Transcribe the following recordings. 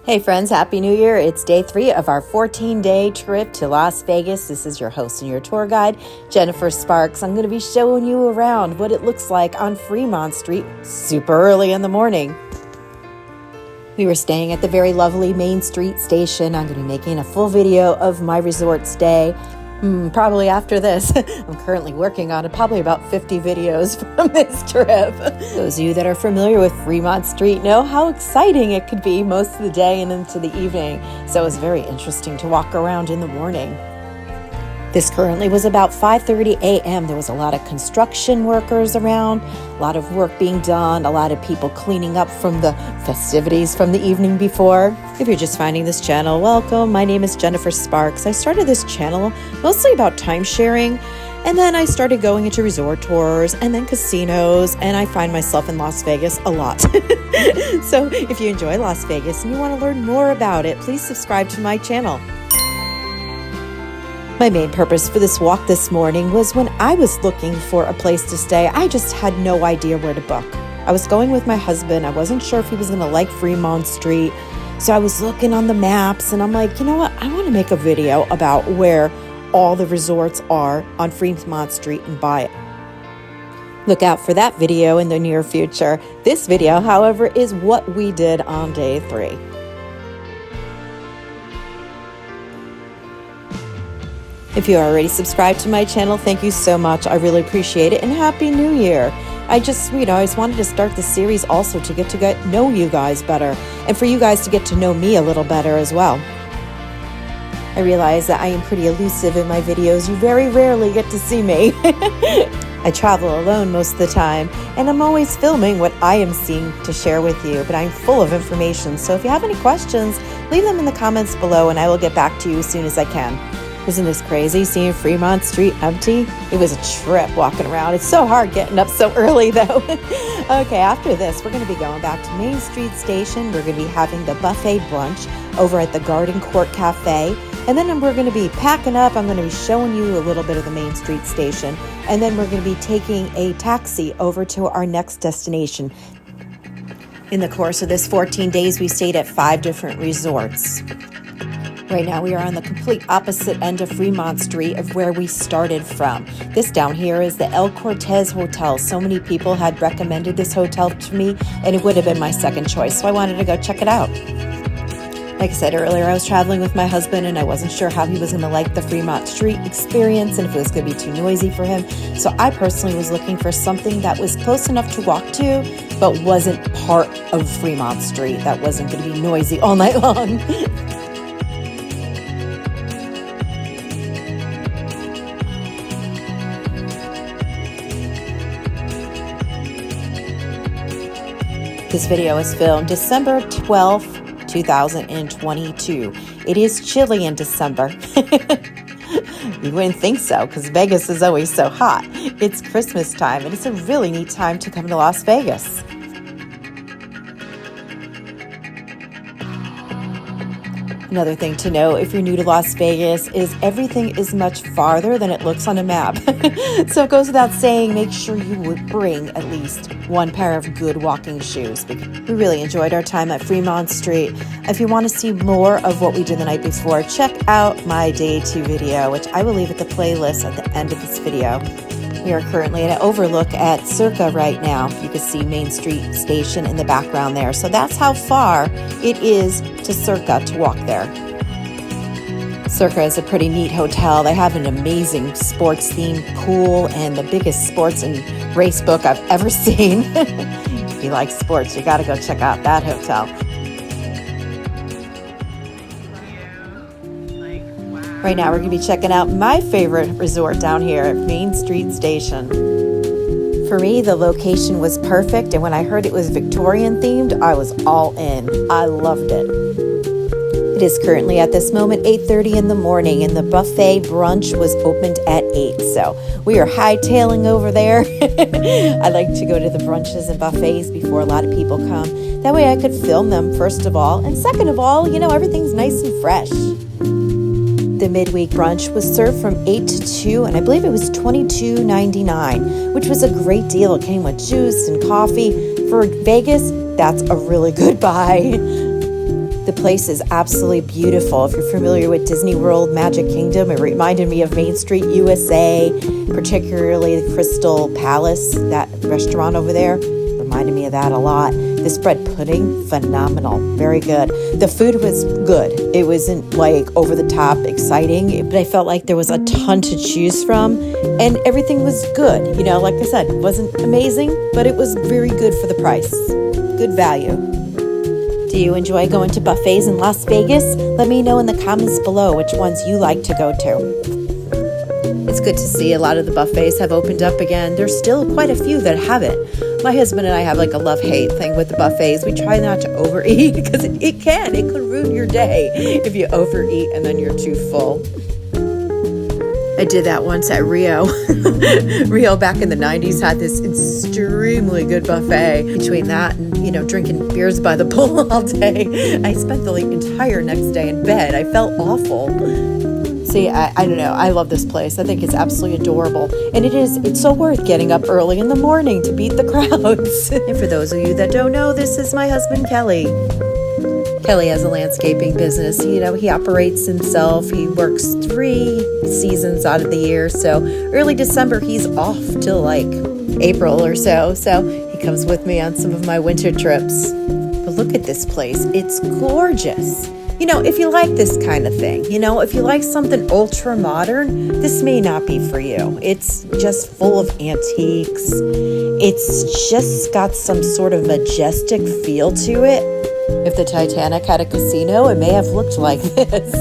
Hey friends, Happy New Year. It's day 3 of our 14-day trip to Las Vegas. This is your host and your tour guide, Jennifer Sparks. I'm going to be showing you around what it looks like on Fremont Street super early in the morning. We were staying at the very lovely Main Street station. I'm going to be making a full video of my resort stay. Probably after this. I'm currently working on probably about 50 videos from this trip. Those of you that are familiar with Fremont Street know how exciting it could be most of the day and into the evening. So it was very interesting to walk around in the morning. This currently was about 5:30 a.m. There was a lot of construction workers around, a lot of work being done, a lot of people cleaning up from the festivities from the evening before. If you're just finding this channel, welcome. My name is Jennifer Sparks. I started this channel mostly about time sharing, and then I started going into resort tours and then casinos, and I find myself in Las Vegas a lot. So if you enjoy Las Vegas and you want to learn more about it, please subscribe to my channel. My main purpose for this walk this morning was when I was looking for a place to stay, I just had no idea where to book. I was going with my husband. I wasn't sure if he was going to like Fremont Street. So I was looking on the maps and I'm like, you know what? I want to make a video about where all the resorts are on Fremont Street and buy it. Look out for that video in the near future. This video, however, is what we did on day 3. If you are already subscribed to my channel, thank you so much. I really appreciate it, and Happy New Year. I just wanted to start the series also to get to know you guys better, and for you guys to get to know me a little better as well. I realize that I am pretty elusive in my videos. You very rarely get to see me. I travel alone most of the time, and I'm always filming what I am seeing to share with you, but I'm full of information. So if you have any questions, leave them in the comments below, and I will get back to you as soon as I can. Isn't this crazy, seeing Fremont Street empty? It was a trip walking around. It's so hard getting up so early, though. Okay, after this, we're going to be going back to Main Street Station. We're going to be having the buffet brunch over at the Garden Court Cafe. And then we're going to be packing up. I'm going to be showing you a little bit of the Main Street Station. And then we're going to be taking a taxi over to our next destination. In the course of this 14 days, we stayed at 5 different resorts. Right now we are on the complete opposite end of Fremont Street of where we started from. This down here is the El Cortez Hotel. So many people had recommended this hotel to me, and it would have been my second choice, so I wanted to go check it out. Like I said earlier, I was traveling with my husband, and I wasn't sure how he was going to like the Fremont Street experience and if it was going to be too noisy for him. So I personally was looking for something that was close enough to walk to, but wasn't part of Fremont Street, that wasn't going to be noisy all night long. This video was filmed December 12th, 2022. It is chilly in December. You wouldn't think so, because Vegas is always so hot. It's Christmas time, and it's a really neat time to come to Las Vegas. Another thing to know if you're new to Las Vegas is everything is much farther than it looks on a map. So it goes without saying, make sure you would bring at least one pair of good walking shoes. We really enjoyed our time at Fremont Street. If you want to see more of what we did the night before, check out my day 2 video, which I will leave at the playlist at the end of this video. We are currently at an overlook at Circa right now. You can see Main Street Station in the background there. So that's how far it is to Circa to walk there. Circa is a pretty neat hotel. They have an amazing sports-themed pool and the biggest sports and race book I've ever seen. If you like sports, you got to go check out that hotel. Right now, we're going to be checking out my favorite resort down here at Main Street Station. For me, the location was perfect, and when I heard it was Victorian themed, I was all in. I loved it. It is currently at this moment 8:30 in the morning, and the buffet brunch was opened at 8. So we are hightailing over there. I like to go to the brunches and buffets before a lot of people come. That way I could film them, first of all, and second of all, everything's nice and fresh. The midweek brunch was served from 8 to 2, and I believe it was $22.99, which was a great deal. It came with juice and coffee. For Vegas, that's a really good buy. The place is absolutely beautiful. If you're familiar with Disney World, Magic Kingdom, it reminded me of Main Street, USA, particularly the Crystal Palace, that restaurant over there. Reminded me of that a lot. The spread pudding, phenomenal, very good. The food was good. It wasn't like over the top exciting, but I felt like there was a ton to choose from, and everything was good. You know, like I said, it wasn't amazing, but it was very good for the price. Good value. Do you enjoy going to buffets in Las Vegas? Let me know in the comments below which ones you like to go to. It's good to see a lot of the buffets have opened up again. There's still quite a few that haven't. My husband and I have like a love-hate thing with the buffets. We try not to overeat because it could ruin your day if you overeat and then you're too full. I did that once at Rio. Rio back in the 90s had this extremely good buffet. Between that and, drinking beers by the pool all day, I spent the entire next day in bed. I felt awful. See, I don't know. I love this place. I think it's absolutely adorable. And it's so worth getting up early in the morning to beat the crowds. And for those of you that don't know, this is my husband, Kelly. Kelly has a landscaping business. He operates himself. He works 3 seasons out of the year. So early December, he's off till like April or so. So he comes with me on some of my winter trips. But look at this place. It's gorgeous. If you like this kind of thing, if you like something ultra modern, this may not be for you. It's just full of antiques. It's just got some sort of majestic feel to it. If the Titanic had a casino, it may have looked like this.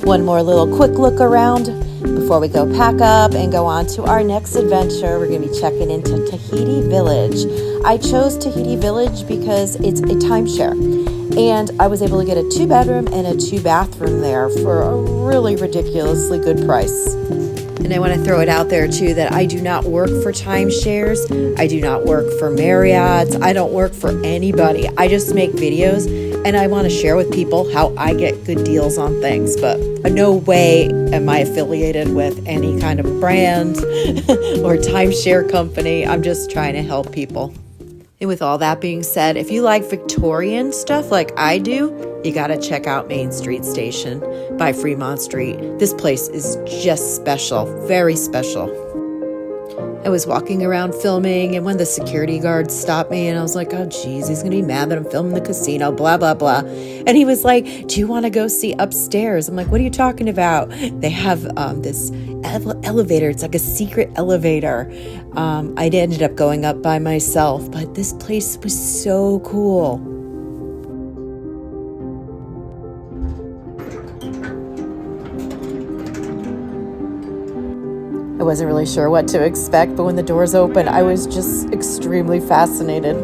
One more little quick look around before we go pack up and go on to our next adventure. We're going to be checking into Tahiti Village. I chose Tahiti Village because it's a timeshare. And I was able to get a 2-bedroom and a 2-bathroom there for a really ridiculously good price. And I want to throw it out there too that I do not work for timeshares. I do not work for Marriott's. I don't work for anybody. I just make videos and I want to share with people how I get good deals on things. But no way am I affiliated with any kind of brand or timeshare company. I'm just trying to help people. And with all that being said, if you like Victorian stuff like I do, you got to check out Main Street Station by Fremont Street. This place is just special, very special. I was walking around filming, and when the security guard stopped me, and I was like, oh, geez, he's going to be mad that I'm filming the casino, blah, blah, blah. And he was like, do you want to go see upstairs? I'm like, what are you talking about? They have this elevator. It's like a secret elevator. I ended up going up by myself, but this place was so cool. I wasn't really sure what to expect, but when the doors opened, I was just extremely fascinated.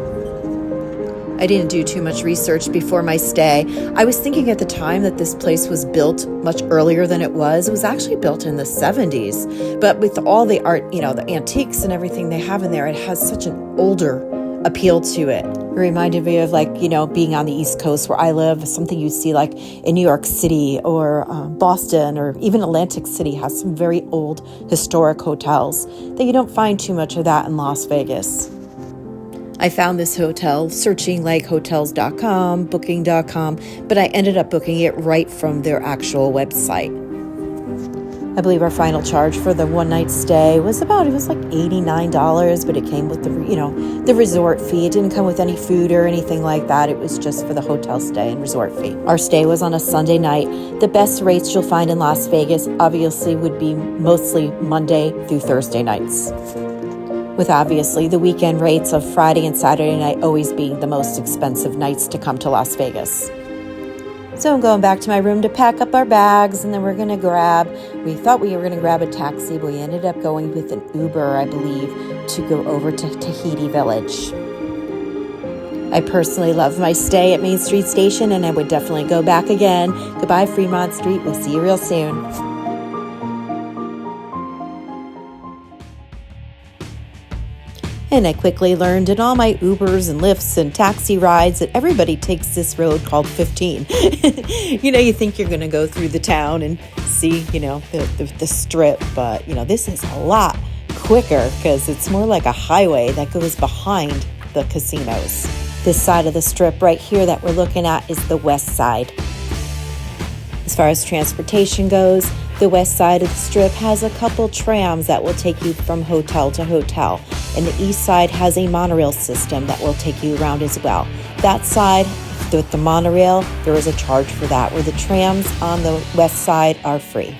I didn't do too much research before my stay. I was thinking at the time that this place was built much earlier than it was. It was actually built in the 70s. But with all the art, the antiques and everything they have in there, it has such an older appeal to it. It reminded me of being on the East Coast where I live, something you see like in New York City or Boston or even Atlantic City has some very old historic hotels that you don't find too much of that in Las Vegas. I found this hotel searching like hotels.com, booking.com, but I ended up booking it right from their actual website. I believe our final charge for the one-night stay was like $89, but it came with the resort fee. It didn't come with any food or anything like that. It was just for the hotel stay and resort fee. Our stay was on a Sunday night. The best rates you'll find in Las Vegas obviously would be mostly Monday through Thursday nights, with obviously the weekend rates of Friday and Saturday night always being the most expensive nights to come to Las Vegas. So I'm going back to my room to pack up our bags, and then we thought we were going to grab a taxi, but we ended up going with an Uber, I believe, to go over to Tahiti Village. I personally love my stay at Main Street Station, and I would definitely go back again. Goodbye, Fremont Street. We'll see you real soon. And I quickly learned in all my Ubers and Lyfts and taxi rides that everybody takes this road called 15. You think you're going to go through the town and see, the strip. But, this is a lot quicker because it's more like a highway that goes behind the casinos. This side of the strip right here that we're looking at is the west side. As far as transportation goes, the west side of the strip has a couple trams that will take you from hotel to hotel, and the east side has a monorail system that will take you around as well. That side, with the monorail, there is a charge for that, where the trams on the west side are free.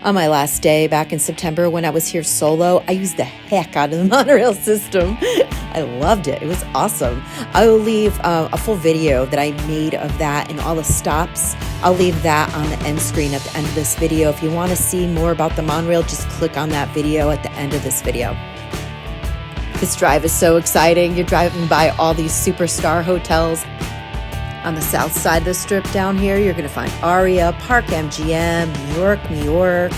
On my last day back in September when I was here solo, I used the heck out of the monorail system. I loved it. It was awesome. I will leave a full video that I made of that and all the stops. I'll leave that on the end screen at the end of this video. If you want to see more about the monorail, just click on that video at the end of this video. This drive is so exciting. You're driving by all these superstar hotels. On the south side of the strip down here, you're going to find Aria, Park MGM, New York,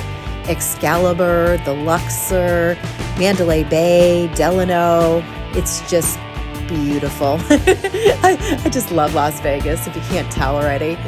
Excalibur, the Luxor, Mandalay Bay, Delano. It's just beautiful. I just love Las Vegas, if you can't tell already.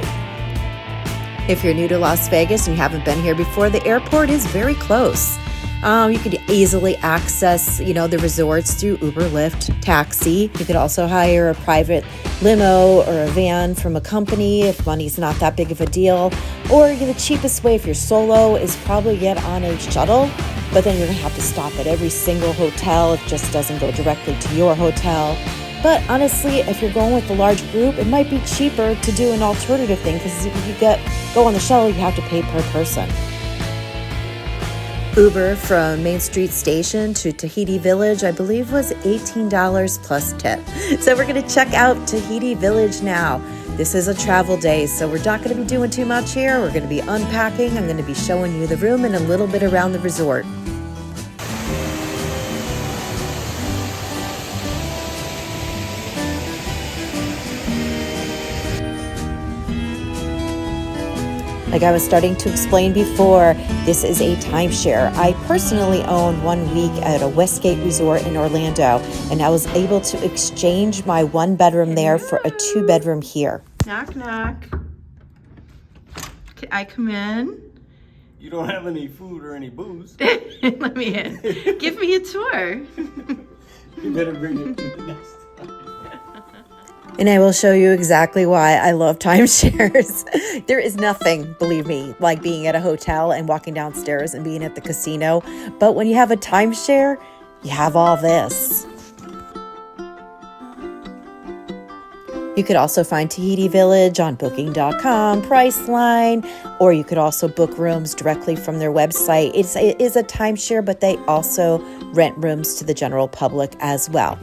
If you're new to Las Vegas and you haven't been here before, the airport is very close. You could easily access, the resorts through Uber, Lyft, taxi. You could also hire a private limo or a van from a company if money's not that big of a deal. Or the cheapest way if you're solo is probably get on a shuttle, but then you're going to have to stop at every single hotel. It just doesn't go directly to your hotel. But honestly, if you're going with a large group, it might be cheaper to do an alternative thing, because if you go on the shuttle, you have to pay per person. Uber from Main Street Station to Tahiti Village, I believe, was $18 plus tip. So we're going to check out Tahiti Village now. This is a travel day, so we're not going to be doing too much here. We're going to be unpacking. I'm going to be showing you the room and a little bit around the resort. Like I was starting to explain before, this is a timeshare. I personally own 1 week at a Westgate resort in Orlando, and I was able to exchange my 1 bedroom there for a 2 bedroom here. Knock, knock. Can I come in? You don't have any food or any booze. Let me in. Give me a tour. You better bring it to the next time. And I will show you exactly why I love timeshares. There is nothing, believe me, like being at a hotel and walking downstairs and being at the casino. But when you have a timeshare, you have all this. You could also find Tahiti Village on booking.com, Priceline, or you could also book rooms directly from their website. It is a timeshare, but they also rent rooms to the general public as well.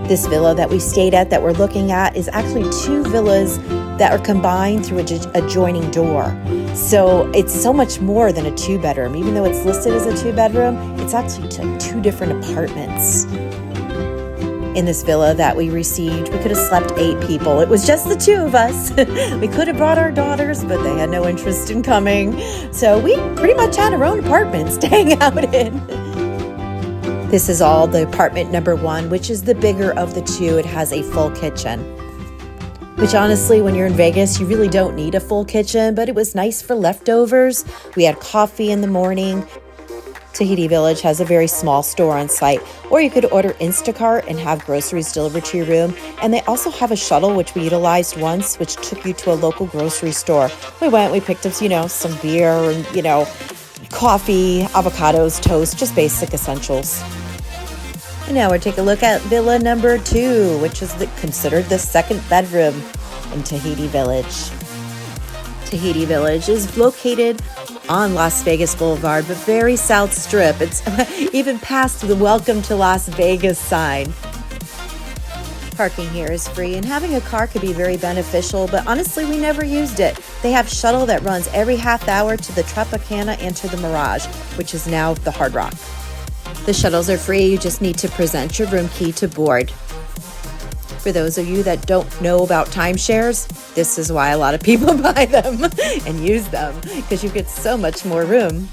This villa that we stayed at that we're looking at is actually 2 villas that are combined through an adjoining door. So it's so much more than a 2 bedroom. Even though it's listed as a 2 bedroom, it's actually 2 different apartments. In this villa that we received, we could have slept 8 people. It was just the 2 of us. We could have brought our daughters, but they had no interest in coming. So we pretty much had our own apartments to hang out in. This is all the apartment number 1, which is the bigger of the 2. It has a full kitchen, which honestly, when you're in Vegas, you really don't need a full kitchen, but it was nice for leftovers. We had coffee in the morning. Tahiti Village has a very small store on site, or you could order Instacart and have groceries delivered to your room. And they also have a shuttle, which we utilized once, which took you to a local grocery store. We went, we picked up, some beer and, coffee, avocados, toast, just basic essentials. And now we're taking a look at villa number 2, which is considered the 2nd bedroom in Tahiti Village. Tahiti Village is located on Las Vegas Boulevard, but very South Strip. It's even past the Welcome to Las Vegas sign. Parking here is free, and having a car could be very beneficial, but honestly, we never used it. They have shuttle that runs every half hour to the Tropicana and to the Mirage, which is now the Hard Rock. The shuttles are free. You just need to present your room key to board. For those of you that don't know about timeshares, this is why a lot of people buy them and use them, because you get so much more room.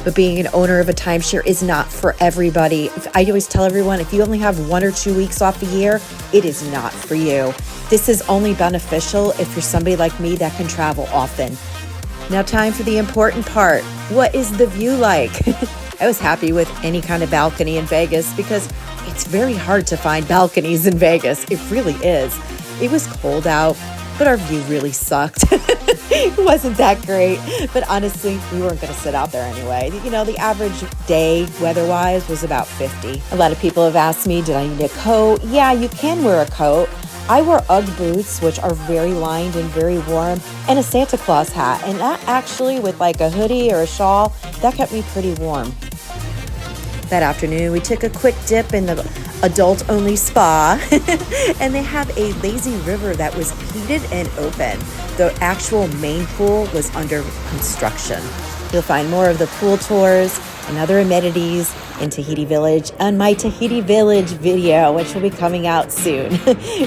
But being an owner of a timeshare is not for everybody. I always tell everyone, if you only have 1 or 2 weeks off a year, it is not for you. This is only beneficial if you're somebody like me that can travel often. Now, time for the important part. What is the view like? I was happy with any kind of balcony in Vegas because it's very hard to find balconies in Vegas. It really is. It was cold out, but our view really sucked. It wasn't that great, but honestly, we weren't going to sit out there anyway. You know, the average day weather-wise was about 50. A lot of people have asked me, did I need a coat? Yeah, you can wear a coat. I wore Ugg boots, which are very lined and very warm, and a Santa Claus hat. And that actually, with like a hoodie or a shawl, that kept me pretty warm. That afternoon, we took a quick dip in the adult-only spa, and they have a lazy river that was heated and open. The actual main pool was under construction. You'll find more of the pool tours and other amenities in Tahiti Village on my Tahiti Village video, which will be coming out soon.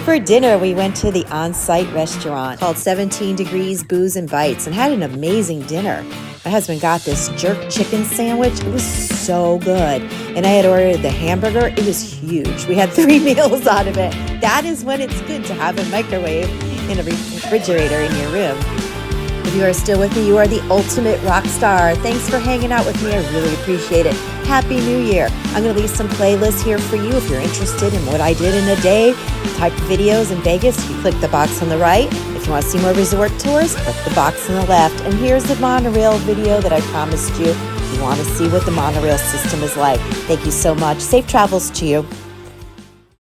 For dinner, we went to the on-site restaurant called 17 Degrees Booze and Bites and had an amazing dinner. My husband got this jerk chicken sandwich. It was so good. And I had ordered the hamburger. It was huge. We had 3 meals out of it. That is when it's good to have a microwave in a refrigerator in your room. If you are still with me, you are the ultimate rock star. Thanks for hanging out with me. I really appreciate it. Happy New Year. I'm going to leave some playlists here for you if you're interested in what I did in a day, type of videos in Vegas. You click the box on the right. If you want to see more resort tours, click the box on the left. And here's the monorail video that I promised you if you want to see what the monorail system is like. Thank you so much. Safe travels to you.